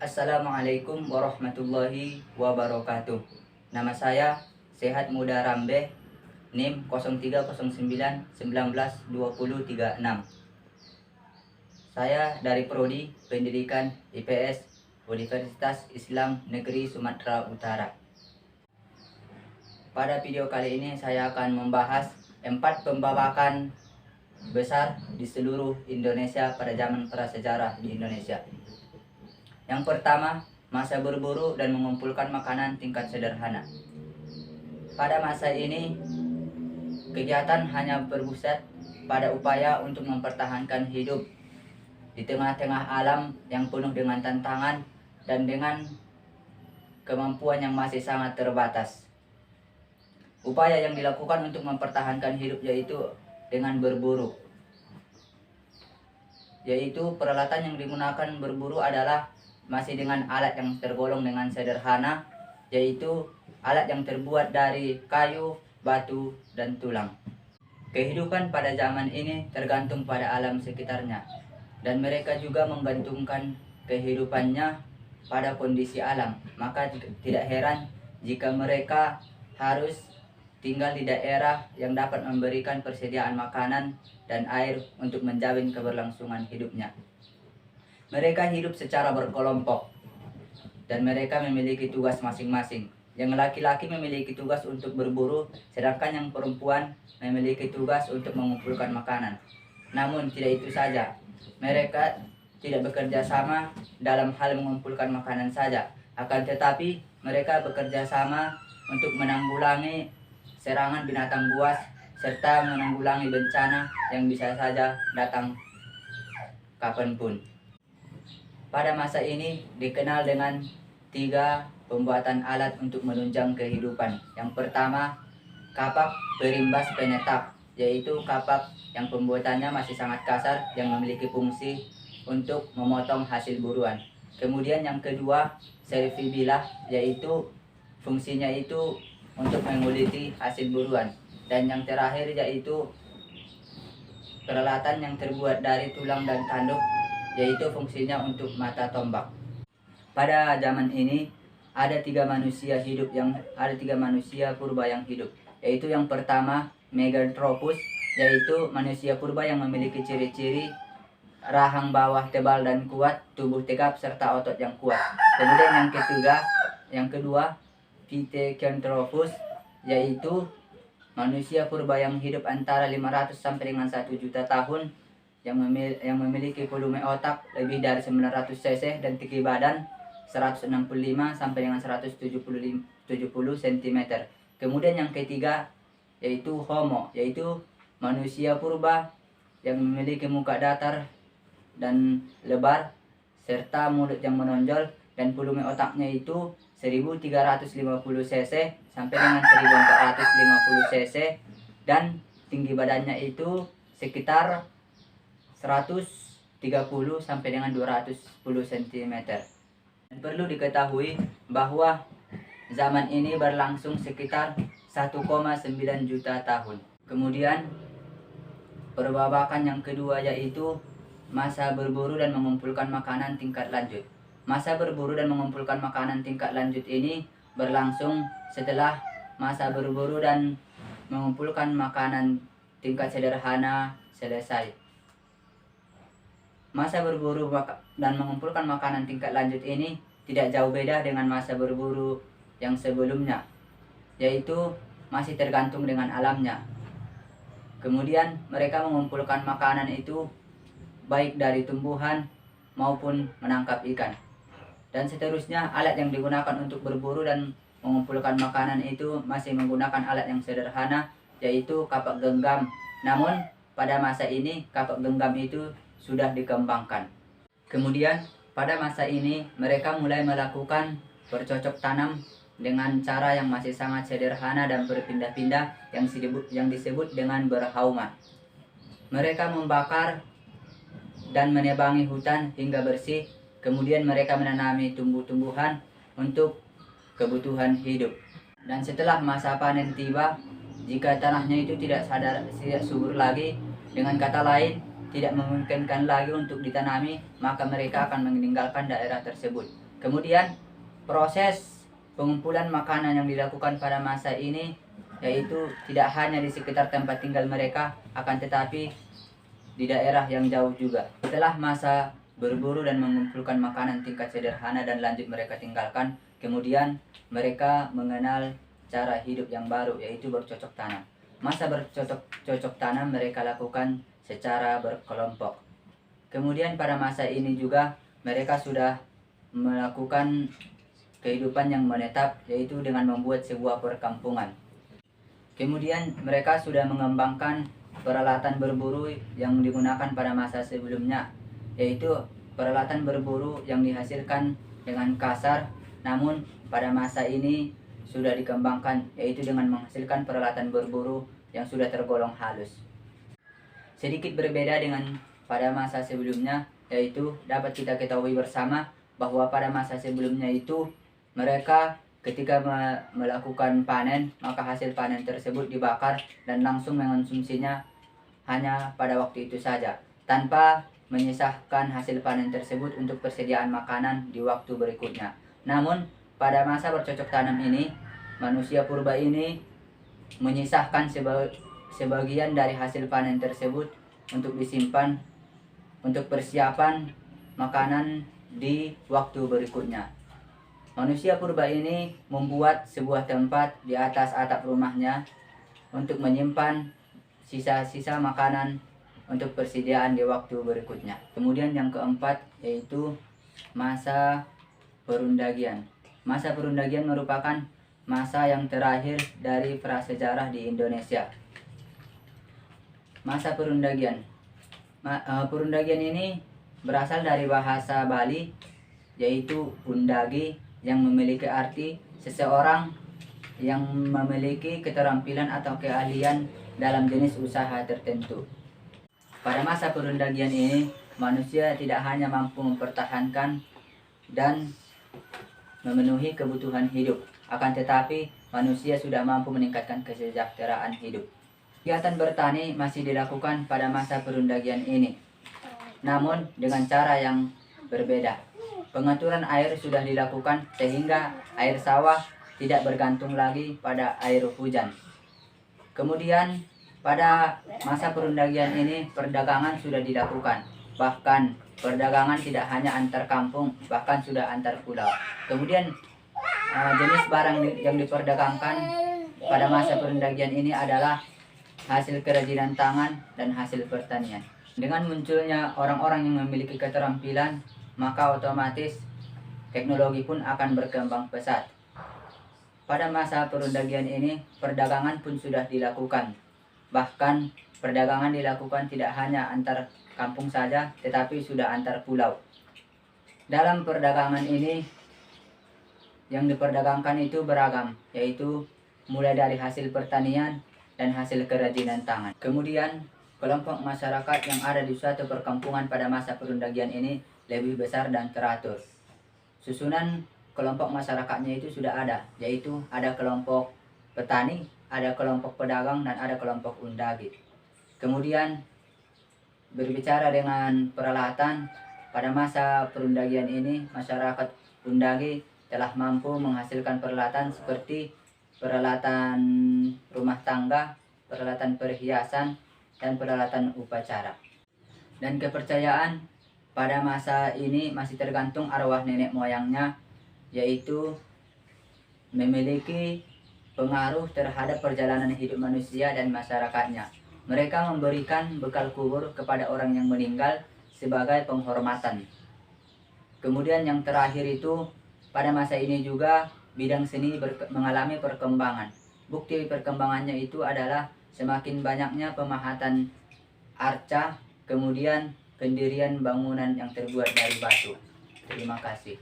Assalamualaikum warahmatullahi wabarakatuh. Nama saya Sehat Muda Rambe, NIM 0309192036. Saya dari Prodi Pendidikan IPS Universitas Islam Negeri Sumatera Utara. Pada video kali ini saya akan membahas 4 pembabakan besar di seluruh Indonesia pada zaman prasejarah di Indonesia. Yang pertama, masa berburu dan mengumpulkan makanan tingkat sederhana. Pada masa ini, kegiatan hanya berpusat pada upaya untuk mempertahankan hidup di tengah-tengah alam yang penuh dengan tantangan dan dengan kemampuan yang masih sangat terbatas. Upaya yang dilakukan untuk mempertahankan hidup yaitu dengan berburu. Yaitu peralatan yang digunakan berburu adalah masih dengan alat yang tergolong dengan sederhana, yaitu alat yang terbuat dari kayu, batu, dan tulang. Kehidupan pada zaman ini tergantung pada alam sekitarnya, dan mereka juga menggantungkan kehidupannya pada kondisi alam. Maka tidak heran jika mereka harus tinggal di daerah yang dapat memberikan persediaan makanan dan air untuk menjamin keberlangsungan hidupnya. Mereka hidup secara berkelompok dan mereka memiliki tugas masing-masing. Yang laki-laki memiliki tugas untuk berburu, sedangkan yang perempuan memiliki tugas untuk mengumpulkan makanan. Namun tidak itu saja, mereka tidak bekerja sama dalam hal mengumpulkan makanan saja, akan tetapi mereka bekerja sama untuk menanggulangi serangan binatang buas serta menanggulangi bencana yang bisa saja datang kapanpun. Pada masa ini dikenal dengan 3 pembuatan alat untuk menunjang kehidupan. Yang pertama, kapak perimbas penetap, yaitu kapak yang pembuatannya masih sangat kasar yang memiliki fungsi untuk memotong hasil buruan. Kemudian yang kedua, servi bilah, yaitu fungsinya itu untuk menguliti hasil buruan. Dan yang terakhir yaitu peralatan yang terbuat dari tulang dan tanduk, yaitu fungsinya untuk mata tombak. Pada zaman ini ada 3 manusia purba yang hidup, yaitu yang pertama Meganthropus, yaitu manusia purba yang memiliki ciri-ciri rahang bawah tebal dan kuat, tubuh tegap serta otot yang kuat. Kemudian yang kedua Pithecanthropus, yaitu manusia purba yang hidup antara 500 sampai dengan 1 juta tahun, yang memiliki volume otak lebih dari 900 cc dan tinggi badan 165 sampai dengan 170 cm. Kemudian yang ketiga yaitu Homo, yaitu manusia purba yang memiliki muka datar dan lebar serta mulut yang menonjol, dan volume otaknya itu 1350 cc sampai dengan 1450 cc, dan tinggi badannya itu sekitar 130 sampai dengan 210 cm. Dan perlu diketahui bahwa zaman ini berlangsung sekitar 1,9 juta tahun. Kemudian perbabakan yang kedua yaitu masa berburu dan mengumpulkan makanan tingkat lanjut. Masa berburu dan mengumpulkan makanan tingkat lanjut ini berlangsung setelah masa berburu dan mengumpulkan makanan tingkat sederhana selesai. Masa berburu dan mengumpulkan makanan tingkat lanjut ini tidak jauh beda dengan masa berburu yang sebelumnya, yaitu masih tergantung dengan alamnya. Kemudian mereka mengumpulkan makanan itu baik dari tumbuhan maupun menangkap ikan. Dan seterusnya alat yang digunakan untuk berburu dan mengumpulkan makanan itu masih menggunakan alat yang sederhana, yaitu kapak genggam. Namun pada masa ini kapak genggam itu sudah dikembangkan. Kemudian pada masa ini mereka mulai melakukan bercocok tanam dengan cara yang masih sangat sederhana dan berpindah-pindah yang disebut dengan berhauma. Mereka membakar dan menebangi hutan hingga bersih. Kemudian mereka menanami tumbuh-tumbuhan untuk kebutuhan hidup. Dan setelah masa panen tiba, jika tanahnya itu tidak subur lagi, dengan kata lain tidak memungkinkan lagi untuk ditanami, maka mereka akan meninggalkan daerah tersebut. Kemudian proses pengumpulan makanan yang dilakukan pada masa ini yaitu tidak hanya di sekitar tempat tinggal mereka, akan tetapi di daerah yang jauh juga. Setelah masa berburu dan mengumpulkan makanan tingkat sederhana dan lanjut mereka tinggalkan, kemudian mereka mengenal cara hidup yang baru, yaitu bercocok tanam. Masa bercocok tanam mereka lakukan secara berkelompok. Kemudian pada masa ini juga mereka sudah melakukan kehidupan yang menetap, yaitu dengan membuat sebuah perkampungan. Kemudian mereka sudah mengembangkan peralatan berburu yang digunakan pada masa sebelumnya, yaitu peralatan berburu yang dihasilkan dengan kasar, namun pada masa ini sudah dikembangkan, yaitu dengan menghasilkan peralatan berburu yang sudah tergolong halus. Sedikit berbeda dengan pada masa sebelumnya, yaitu dapat kita ketahui bersama bahwa pada masa sebelumnya itu mereka ketika melakukan panen, maka hasil panen tersebut dibakar dan langsung mengonsumsinya hanya pada waktu itu saja, tanpa menyisahkan hasil panen tersebut untuk persediaan makanan di waktu berikutnya. Namun, pada masa bercocok tanam ini, manusia purba ini menyisahkan sebagian dari hasil panen tersebut untuk disimpan untuk persiapan makanan di waktu berikutnya. Manusia purba ini membuat sebuah tempat di atas atap rumahnya untuk menyimpan sisa-sisa makanan untuk persediaan di waktu berikutnya. Kemudian yang keempat yaitu masa perundagian. Masa perundagian merupakan masa yang terakhir dari prasejarah di Indonesia. Masa perundagian. Perundagian ini berasal dari bahasa Bali, yaitu undagi, yang memiliki arti seseorang yang memiliki keterampilan atau keahlian dalam jenis usaha tertentu. Pada masa perundagian ini, manusia tidak hanya mampu mempertahankan dan memenuhi kebutuhan hidup, akan tetapi manusia sudah mampu meningkatkan kesejahteraan hidup. Kegiatan bertani masih dilakukan pada masa perundagian ini, namun dengan cara yang berbeda. Pengaturan air sudah dilakukan sehingga air sawah tidak bergantung lagi pada air hujan. Kemudian pada masa perundagian ini perdagangan sudah dilakukan. Bahkan perdagangan tidak hanya antar kampung, bahkan sudah antar pulau. Kemudian jenis barang yang diperdagangkan pada masa perundagian ini adalah hasil kerajinan tangan dan hasil pertanian. Dengan munculnya orang-orang yang memiliki keterampilan, maka otomatis teknologi pun akan berkembang pesat. Pada masa perundagian ini, perdagangan pun sudah dilakukan. Bahkan perdagangan dilakukan tidak hanya antar kampung saja, tetapi sudah antar pulau. Dalam perdagangan ini, yang diperdagangkan itu beragam, yaitu mulai dari hasil pertanian dan hasil kerajinan tangan. Kemudian, kelompok masyarakat yang ada di suatu perkampungan pada masa perundagian ini lebih besar dan teratur. Susunan kelompok masyarakatnya itu sudah ada, yaitu ada kelompok petani, ada kelompok pedagang, dan ada kelompok undagi. Kemudian berbicara dengan peralatan, pada masa perundagian ini masyarakat undagi telah mampu menghasilkan peralatan seperti peralatan rumah tangga, peralatan perhiasan, dan peralatan upacara. Dan kepercayaan pada masa ini masih tergantung arwah nenek moyangnya, yaitu memiliki pengaruh terhadap perjalanan hidup manusia dan masyarakatnya. Mereka memberikan bekal kubur kepada orang yang meninggal sebagai penghormatan. Kemudian yang terakhir itu, pada masa ini juga bidang seni mengalami perkembangan. Bukti perkembangannya itu adalah semakin banyaknya pemahatan arca, kemudian pendirian bangunan yang terbuat dari batu. Terima kasih.